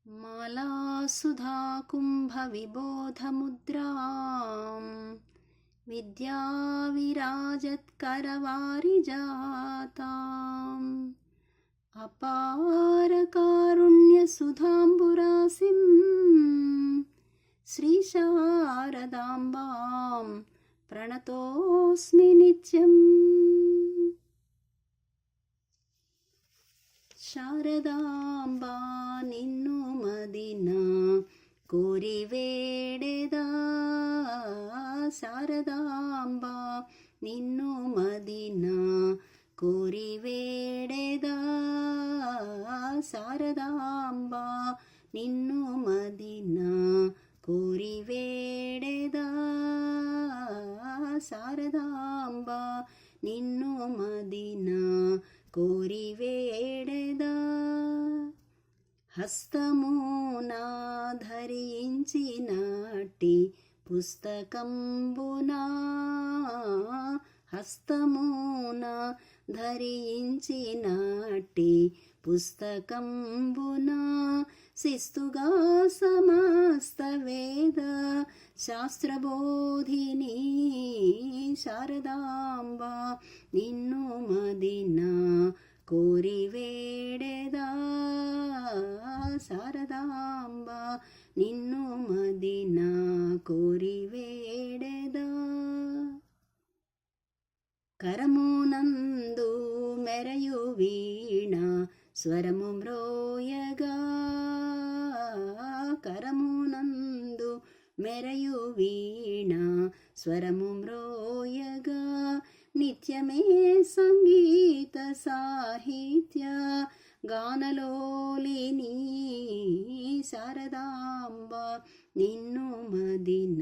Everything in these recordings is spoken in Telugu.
मालासुधाकुम्भविबोधमुद्रां विद्याविराजत्करवारिजाताम् अपारकारुण्यसुधाम्बुरासिं श्रीशारदाम्बां प्रणतोऽस्मि नित्यम्। ಶಾರದಾಂಬಾ ನಿನ್ನು ಮದಿನ ಕೋರಿ ವೇಡೆದ ಶಾರದಾಂಬಾ ನಿನ್ನು ಮದಿನ ಕೋರಿ ವೇಡೆದ ಶಾರದಾಂಬಾ ನಿನ್ನು ಮದಿನ ಕೋರಿ ವೇಡೆದ ಶಾರದಾಂಬಾ ನಿನ್ನು ಮದಿನ కోరి వేడెదా హస్తమునా ధరించినట్టి పుస్తకంబునా హస్తమునా ధరించినట్టి పుస్తకంబునా శిస్తుగా సమస్త వేద శాస్త్రబోధిని శారదాంబా నిన్ను మదిన కోరి వేడెదా శారదాంబా నిన్ను మదిన కోరి వేడెదా కరమునందు మెరయు వీణ స్వరము మ్రోయగా కరమునందు మెరయు వీణ స్వరము మ్రోయగా నిత్యమే సంగీత సాహిత్య గానలోలిని శారదాంబా నిన్ను మదిన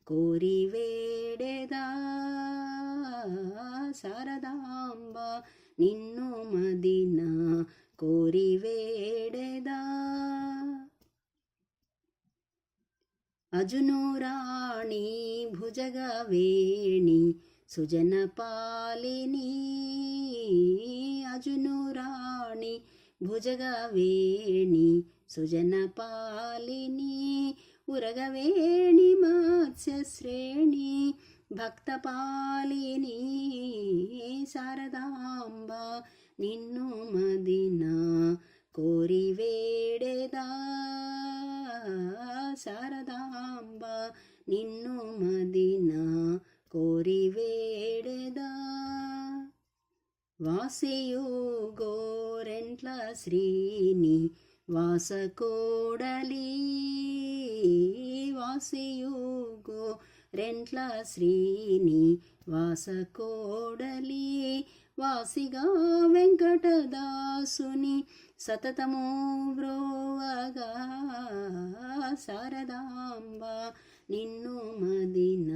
కోరి వేడెదా శారదాంబా నిన్ను మదిన కోరి వేడెదా అజునురాణి భుజగవేణి సుజనపాలిని అజునురాణి భుజగవేణి సుజనపాలిని ఉరగవేణి మత్స్యశ్రేణి భక్తపాలిని శారదాంబా నిన్ను మదిన కోరి వేడెదా శారదాంబా నిన్ను మదిన కోరి వేడెదా వాసియు గోరెంట్ల శ్రీని వాసకోడలి వాసియు గోరెంట్ల శ్రీని వాసకోడలి వాసిగా వెంకటదాసుని సతతము బ్రోవగా శారదాంబా నిన్ను మదిన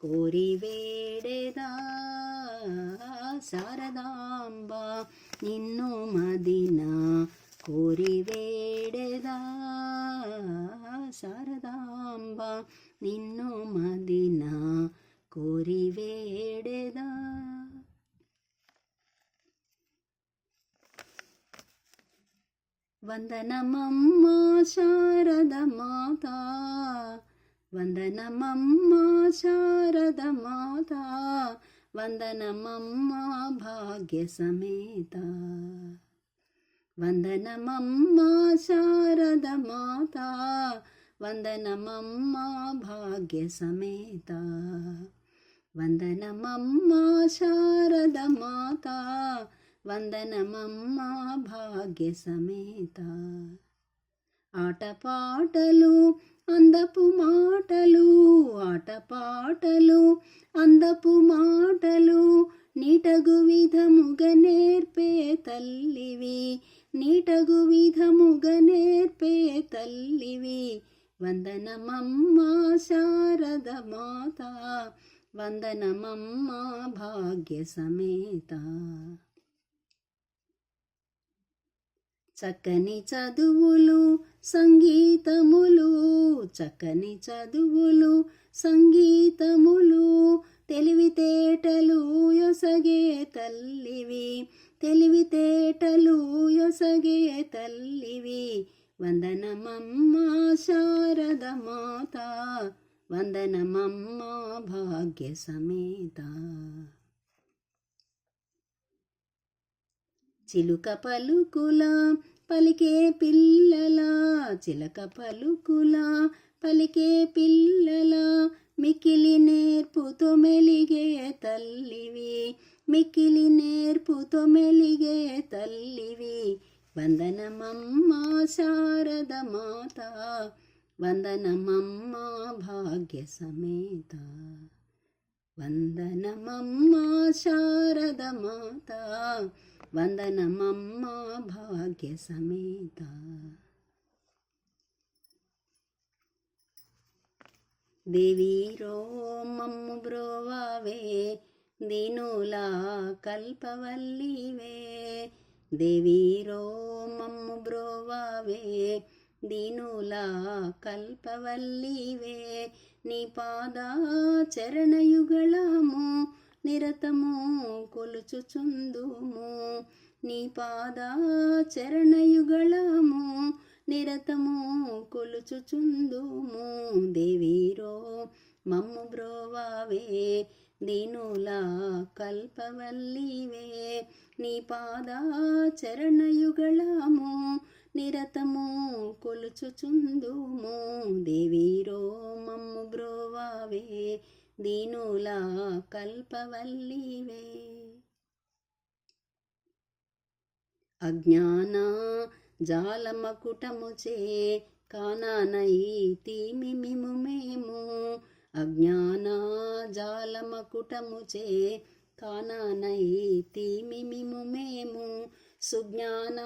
కోరి వేడెదా శారదాంబా నిన్ను మదిన కోరి వేడెదా శారదాంబా నిన్ను మదిన కోరి వేడెదా. వందనమమ్మా శారద మాత వందనమమ్మా శారద మాత వందనమమ్మా భాగ్య సమేత వందనమమ్మా శారద మాత వందనమమ్మా భాగ్య సమేత వందనమమ్మా శారద మాత వందనమమ్మా భాగ్య సమేత ఆటపాటలు అందపు మాటలు ఆటపాటలు అందపు మాటలు నీటగు విధముగ నేర్పే తల్లివి నీటగు విధముగ నేర్పే తల్లివి వందనమమ్మా శారద మాత వందనమమ్మా భాగ్య సమేత చక్కని చదువులు సంగీతములు చక్కని చదువులు సంగీతములు తెలివితేటలు యొసగే తల్లివి తెలివితేటలు యొసగే తల్లివి వందనమమ్మా శారద మాత, వందనమమ్మా భాగ్య సమేత. చిలుక పలుకుల పలికే పిల్లల, చిలక పలుకుల పలికే పిల్లల, మిక్కిలి నేర్పుతో మెలిగే తల్లివి, మిక్కిలి నేర్పుతో మెలిగే తల్లివి. వందనమమ్మా శారద మాత, వందనమమ్మా భాగ్య సమేత. వందనమమ్మా శారద మాత, వందనమమ్మా భాగ్య సమేత. దేవీరో మమ్ము బ్రోవావే, దీనుల కల్పవల్లివే. దేవీరో మమ్ము బ్రోవావే, దీనుల కల్పవల్లివే. నీ పాద చరణయుగళము నిరతము కొలుచుచుందుము, నీ పాద చరణయుగళము నిరతము కొలుచుచుందుము. దేవీరో మమ్ము బ్రోవావే, దీనుల కల్పవల్లివే. నీ పాద చరణయుగళము నిరతము కొలుచుచుందుము. దేవీరో మమ్ము బ్రోవావే, దీనుల కల్పవల్లివే. అజ్ఞాన జాలమకుటముచే కాననైతిమి మిము మేము, అజ్ఞాన జాలమకుటముచే కాననైతిమి మిము మేము. సుజ్ఞాన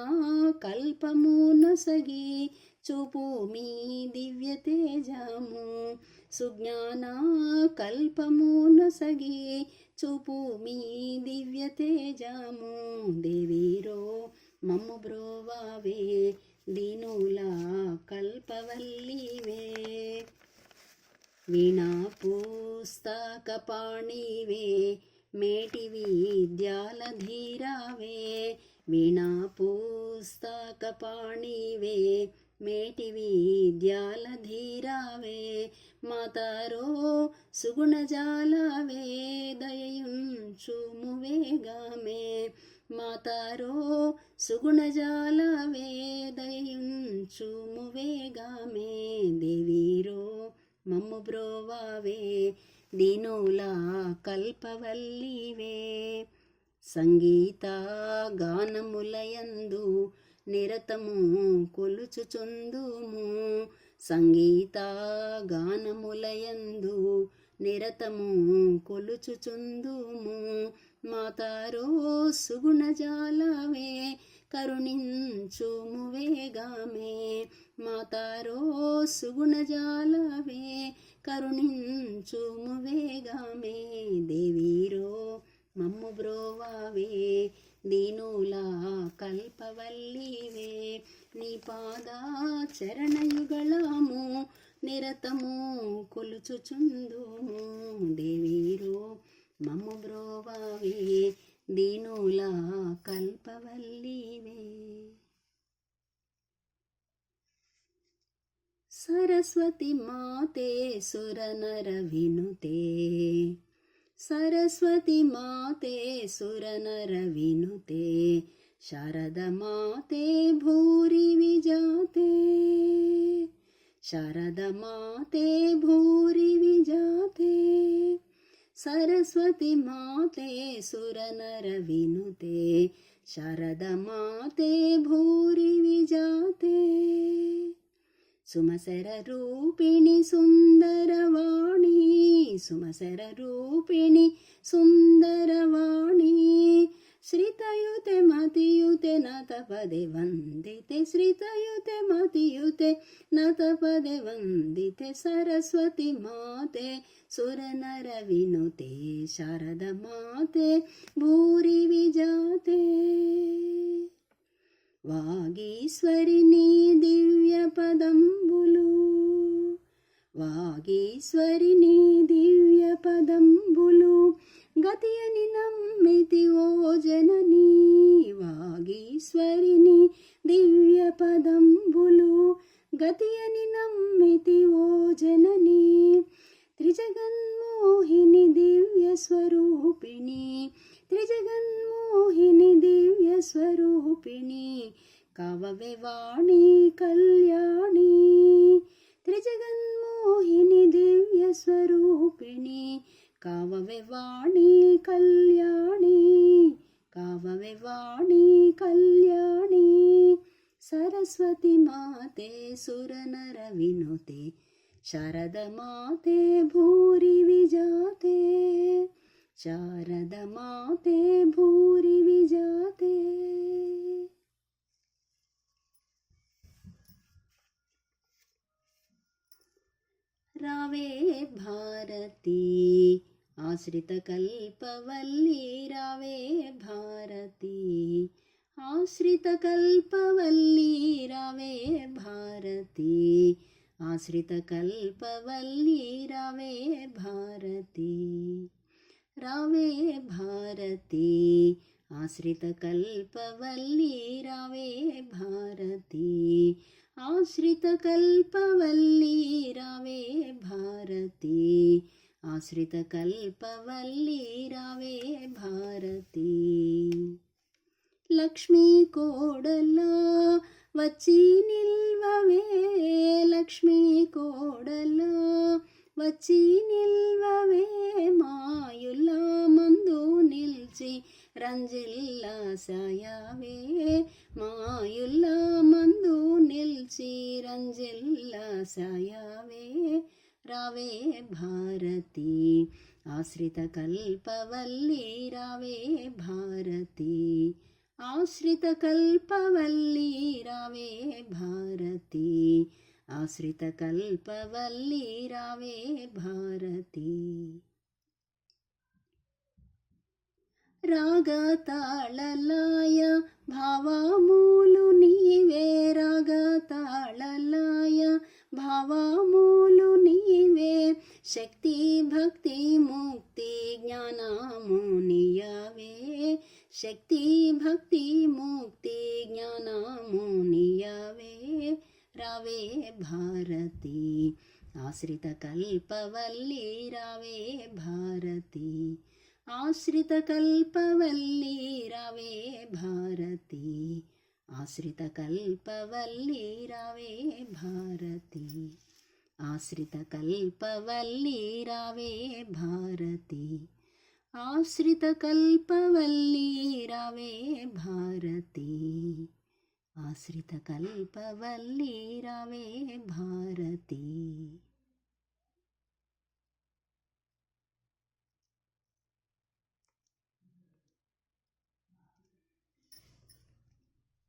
కల్పము నొసగి చూపు మీ దివ్య తేజము, సుజ్ఞాన కల్పము నొసగి చూపు మీ దివ్య తేజము. దేవీరో మమ్ము బ్రోవావే, దీనుల కల్పవల్లివే. వీణా పుస్తక పాణివే, మేటి విద్యాల ధీరావే. వీణా పుస్తక పాణివే, మేటి విద్యాల ధీరావే. మాతారో సుగుణజాలవే, దయయుంచుము వేగమే. మాతారో సుగుణజాలవే, దయయుంచుము వేగమే. దేవీరో మమ్ము బ్రోవావే, దీనుల కల్పవల్లివే. సంగీత గానములయందు నిరతము కొలుచుచుందుము, సంగీత గానములయందు నిరతము కొలుచుచుందుము. మాతారో సుగుణజాలవే, కరుణించుము వేగమే. మాతారో సుగుణజాలవే, కరుణించుము వేగమే. దేవీరో మమ్ము బ్రోవావే, దీనుల కల్పవల్లివే. నీ పాద చరణయుగళము నిరతము కొలుచుచుందుము. దేవీరో మమ్ము బ్రోవావే, దీనుల కల్పవల్లివే. సరస్వతి మాతే సురనర వినుతే, సరస్వతి మాతే సురనర వినుతే. శారద మాతే భూరి విజాతే, శారద మాతే భూరి విజాతే. సరస్వతి మాతే సురనర వినుతే, శారద మాతే భూరి విజాతే. సుమసర రూపిణి సుందరవాణి, సుమసర రూపిణి సుందరవాణి. శ్రితయుతే మతియుతే నతపదే వందితే, శ్రితయుతే మతియుతే నతపదే వందితే. సరస్వతి మాతే సురనర వినుతే, శారద మాతే భూరి విజాతే. వాగీశ్వరిని దివ్య పదంబులు, వాగీశ్వరిని దివ్య పదంబులు. గతియని నమ్మితి ఓ జననీ, వాగీశ్వరిని దివ్య పదంబులు. గతియని నమ్మితి ఓ జననీ త్రిజగన్మోహిని దివ్య స్వరూపిణి త్రిజగన్మోహిని దివ్య స్వరూపిణి కావవే వాణి కళ్యాణి త్రిజగన్మోహిని దివ్య స్వరూపిణి కావవే వాణి కళ్యాణి కావవే వాణి కళ్యాణి సరస్వతి మాతే సురనర వినుతే శారద మాతే భూరి విజాతే శారద మాతే భూరి విజాతే. రావే భారతి ఆశ్రిత కల్పవల్లి రావే భారతి ఆశ్రిత కల్పవల్లి రావే భారతి ఆశ్రిత కల్పవల్లి రావే భారతి రావే భారతి ఆశ్రిత కల్పవల్లి రావే భారతి ఆశ్రిత కల్పవల్లి రావే భారతి ఆశ్రిత కల్పవల్లి రావే భారతి. లక్ష్మీ కోడలా వచ్చి నిల్వవే లక్ష్మీ కోడలా వచ్చి నిల్వవే మాయుల మందు నిల్చి రంజిల్లా సాయవే మాయుల మందు నిల్చి రంజిల్లా సాయవే రావే భారతి ఆశ్రిత కల్పవల్లి రావే భారతి ఆశ్రిత కల్పవల్లి రావే భారతి ఆశ్రిత కల్పవల్లి రావే భారతి. రాగతాళలయ భావమూలు నీవే రాగతాళలయ భావమూలు నీవే శక్తి భక్తి ముక్తి జ్ఞానము నీయవే శక్తి భక్తి ముక్తి జ్ఞానము నీయవే రావే భారతి ఆశ్రిత కల్పవల్లి రావే భారతి ఆశ్రిత కల్పవల్లి రావే భారతి ఆశ్రిత కల్పవల్లి రావే భారతి ఆశ్రిత కల్పవల్లి రావే భారతి ఆశ్రిత కల్పవల్లి రావే భారతి ఆశ్రిత కల్పవల్లి రావే భారతి.